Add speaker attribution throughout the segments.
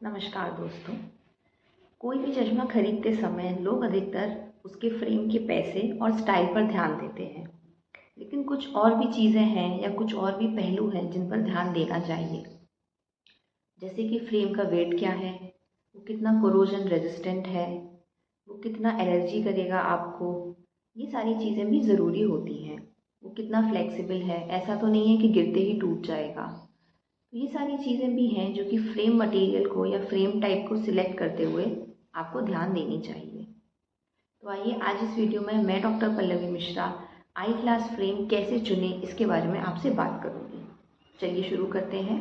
Speaker 1: नमस्कार दोस्तों। कोई भी चश्मा खरीदते समय लोग अधिकतर उसके फ्रेम के पैसे और स्टाइल पर ध्यान देते हैं, लेकिन कुछ और भी चीज़ें हैं या कुछ और भी पहलू हैं जिन पर ध्यान देना चाहिए। जैसे कि फ्रेम का वेट क्या है, वो कितना कोरोजन रेजिस्टेंट है, वो कितना एलर्जी करेगा आपको। ये सारी चीज़ें भी ज़रूरी होती हैं। वो कितना फ्लेक्सिबल है, ऐसा तो नहीं है कि गिरते ही टूट जाएगा। तो ये सारी चीज़ें भी हैं जो कि फ्रेम मटेरियल को या फ्रेम टाइप को सिलेक्ट करते हुए आपको ध्यान देनी चाहिए। तो आइए आज इस वीडियो में मैं डॉक्टर पल्लवी मिश्रा आई ग्लास फ्रेम कैसे चुने इसके बारे में आपसे बात करूँगी। चलिए शुरू करते हैं।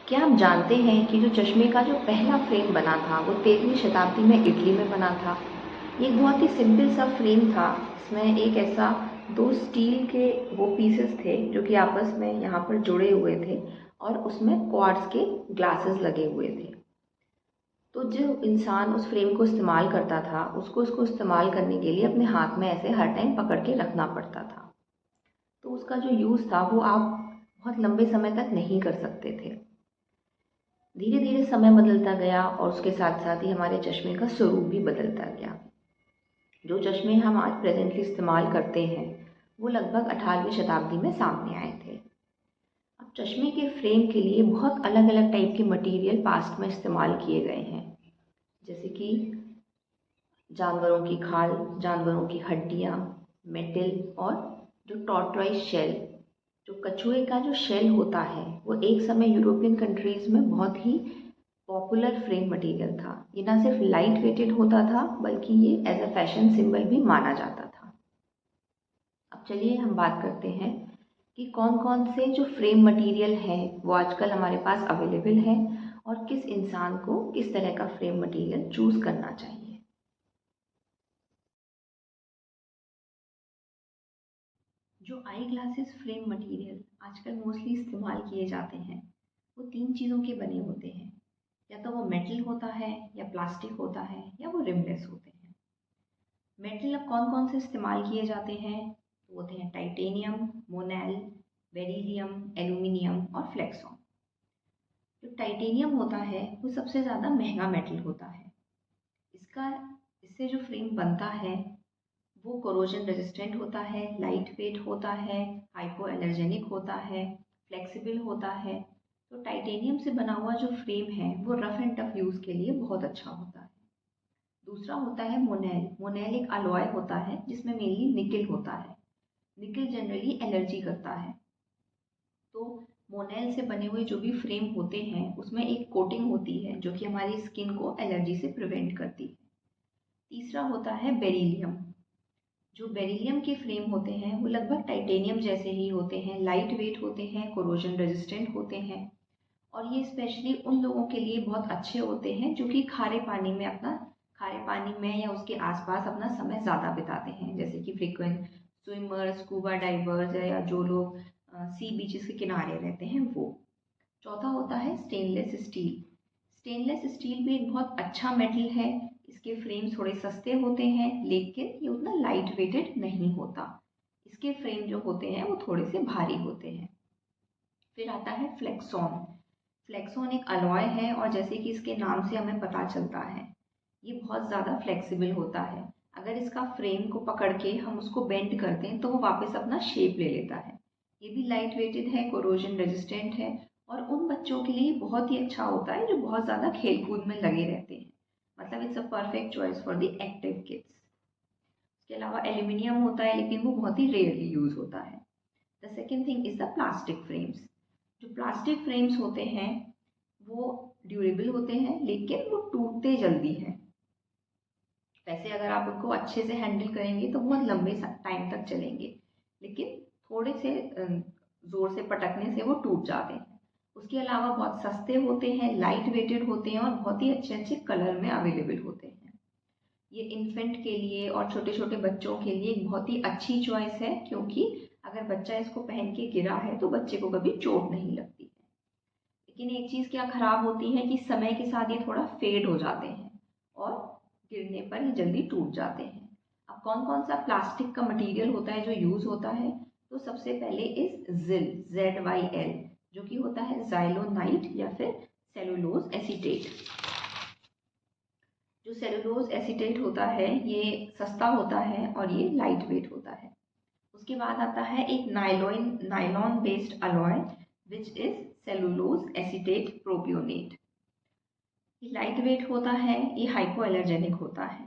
Speaker 1: क्या आप जानते हैं कि जो चश्मे का जो पहला फ्रेम बना था वो 13वीं शताब्दी में इटली में बना था। ये एक बहुत ही सिंपल सा फ्रेम था। इसमें एक ऐसा दो स्टील के वो पीसेस थे जो कि आपस में यहाँ पर जुड़े हुए थे और उसमें क्वार्ट्ज के ग्लासेस लगे हुए थे। तो जो इंसान उस फ्रेम को इस्तेमाल करता था उसको इस्तेमाल करने के लिए अपने हाथ में ऐसे हर टाइम पकड़ के रखना पड़ता था। तो उसका जो यूज़ था वो आप बहुत लंबे समय तक नहीं कर सकते थे। धीरे धीरे समय बदलता गया और उसके साथ साथ ही हमारे चश्मे का स्वरूप भी बदलता गया। जो चश्मे हम आज प्रेजेंटली इस्तेमाल करते हैं वो लगभग 18वीं शताब्दी में सामने आए थे। अब चश्मे के फ्रेम के लिए बहुत अलग अलग टाइप के मटेरियल पास्ट में इस्तेमाल किए गए हैं, जैसे कि जानवरों की खाल, जानवरों की हड्डियाँ, मेटल और जो टॉर्टॉइस शेल, जो कछुए का जो शेल होता है वो एक समय यूरोपियन कंट्रीज़ में बहुत ही पॉपुलर फ्रेम मटेरियल था। ये ना सिर्फ लाइट वेटेड होता था बल्कि ये एज अ फैशन सिंबल भी माना जाता था। अब चलिए हम बात करते हैं कि कौन कौन से जो फ्रेम मटेरियल हैं वो आजकल हमारे पास अवेलेबल है और किस इंसान को किस तरह का फ्रेम मटेरियल चूज़ करना चाहिए। जो आई ग्लासेस फ्रेम मटेरियल आजकल मोस्टली इस्तेमाल किए जाते हैं वो तीन चीज़ों के बने होते हैं। या तो वो मेटल होता है, या प्लास्टिक होता है, या वो रिमलेस होते हैं। मेटल अब कौन कौन से इस्तेमाल किए जाते हैं तो होते हैं टाइटेनियम, मोनेल, बेरिलियम, एल्यूमिनियम और फ्लेक्सॉन। जो टाइटेनियम होता है वो सबसे ज़्यादा महंगा मेटल होता है। इसका इससे जो फ्रेम बनता है वो कोरोजन रेजिस्टेंट होता है, लाइट वेट होता है, हाइपो एलर्जेनिक होता है, फ्लेक्सिबल होता है। तो टाइटेनियम से बना हुआ जो फ्रेम है वो रफ एंड टफ यूज़ के लिए बहुत अच्छा होता है। दूसरा होता है मोनेल। मोनेल एक अलॉय होता है जिसमें मेनली निकल होता है। निकल जनरली एलर्जी करता है। तो मोनेल से बने हुए जो भी फ्रेम होते हैं उसमें एक कोटिंग होती है जो कि हमारी स्किन को एलर्जी से प्रिवेंट करती है। तीसरा होता है बेरिलियम। जो बेरिलियम के फ्रेम होते हैं वो लगभग टाइटेनियम जैसे ही होते हैं, लाइट वेट होते हैं, कोरोजन रेजिस्टेंट होते हैं और ये स्पेशली उन लोगों के लिए बहुत अच्छे होते हैं जो कि खारे पानी में या उसके आसपास अपना समय ज़्यादा बिताते हैं, जैसे कि फ्रिक्वेंट स्विमर्स, स्कूबा डाइवर्स या जो लोग सी बीचेस के किनारे रहते हैं वो। चौथा होता है स्टेनलेस स्टील। स्टेनलेस स्टील भी एक बहुत अच्छा मेटल है। इसके फ्रेम थोड़े सस्ते होते हैं लेकिन ये उतना लाइट वेटेड नहीं होता। इसके फ्रेम जो होते हैं वो थोड़े से भारी होते हैं। फिर आता है फ्लेक्सॉन। फ्लेक्सॉन एक अलॉय है और जैसे कि इसके नाम से हमें पता चलता है ये बहुत ज़्यादा फ्लेक्सिबल होता है। अगर इसका फ्रेम को पकड़ के हम उसको बेंड करते हैं तो वो वापस अपना शेप ले लेता है। ये भी लाइट वेटेड है, कोरोजन रेजिस्टेंट है और उन बच्चों के लिए बहुत ही अच्छा होता है जो बहुत ज़्यादा खेल कूद में लगे रहते हैं। मतलब it's a perfect choice for the active kids. इसके अलावा एल्यूमिनियम होता है लेकिन वो बहुत ही रेयरली यूज होता है। The second thing is the plastic frames. जो प्लास्टिक फ्रेम्स होते हैं वो ड्यूरेबल होते हैं लेकिन वो टूटते जल्दी हैं। वैसे अगर आप उनको अच्छे से हैंडल करेंगे तो बहुत लंबे टाइम तक चलेंगे, लेकिन थोड़े से ज़ोर से पटकने से वो टूट जाते हैं। उसके अलावा बहुत सस्ते होते हैं, लाइट वेटेड होते हैं और बहुत ही अच्छे अच्छे कलर में अवेलेबल होते हैं। ये इन्फेंट के लिए और छोटे छोटे बच्चों के लिए एक बहुत ही अच्छी चॉइस है, क्योंकि अगर बच्चा इसको पहन के गिरा है तो बच्चे को कभी चोट नहीं लगती है। लेकिन एक चीज़ क्या ख़राब होती है कि समय के साथ ये थोड़ा फेड हो जाते हैं और गिरने पर ये जल्दी टूट जाते हैं। अब कौन कौन सा प्लास्टिक का मटेरियल होता है जो यूज़ होता है, तो सबसे पहले इस ZYL, जो कि होता है ज़ाइलोनाइट या फिर सेलुलोज एसीटेट। जो सेलुलोज एसीटेट होता है ये सस्ता होता है और ये लाइट वेट होता है। उसके बाद आता है एक nylon based alloy which is cellulose acetate propionate. ये लाइट वेट होता है, ये हाइपोएलर्जेनिक होता है।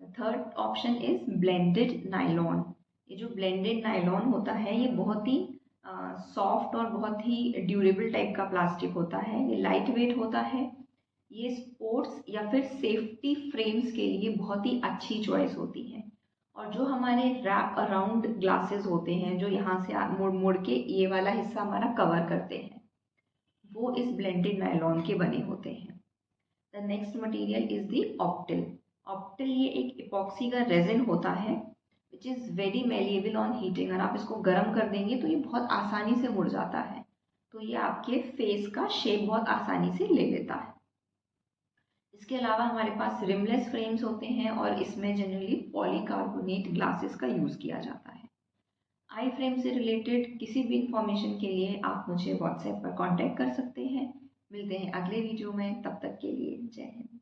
Speaker 1: Third option is blended nylon. ये जो ब्लेंडेड नाइलॉन होता है ये बहुत ही सॉफ्ट और बहुत ही ड्यूरेबल टाइप का प्लास्टिक होता है। ये लाइट वेट होता है। ये स्पोर्ट्स या फिर सेफ्टी फ्रेम्स के लिए बहुत ही अच्छी चॉइस होती है। और जो हमारे रैप अराउंड ग्लासेस होते हैं, जो यहाँ से मुड़ मुड़ के ये वाला हिस्सा हमारा कवर करते हैं, वो इस ब्लेंडेड नायलॉन के बने होते हैं। The next material is the Optyl. Optyl ये एक इपॉक्सी का रेजिन होता है which is very malleable on heating. अगर आप इसको गर्म कर देंगे तो ये बहुत आसानी से मुड़ जाता है, तो ये आपके फेस का शेप बहुत आसानी से ले लेता है। इसके अलावा हमारे पास रिमलेस फ्रेम्स होते हैं और इसमें जनरली पॉलीकार्बोनेट ग्लासेस का यूज़ किया जाता है। आई फ्रेम से रिलेटेड किसी भी इंफॉर्मेशन के लिए आप मुझे व्हाट्सएप पर कांटेक्ट कर सकते हैं। मिलते हैं अगले वीडियो में, तब तक के लिए जय हिंद।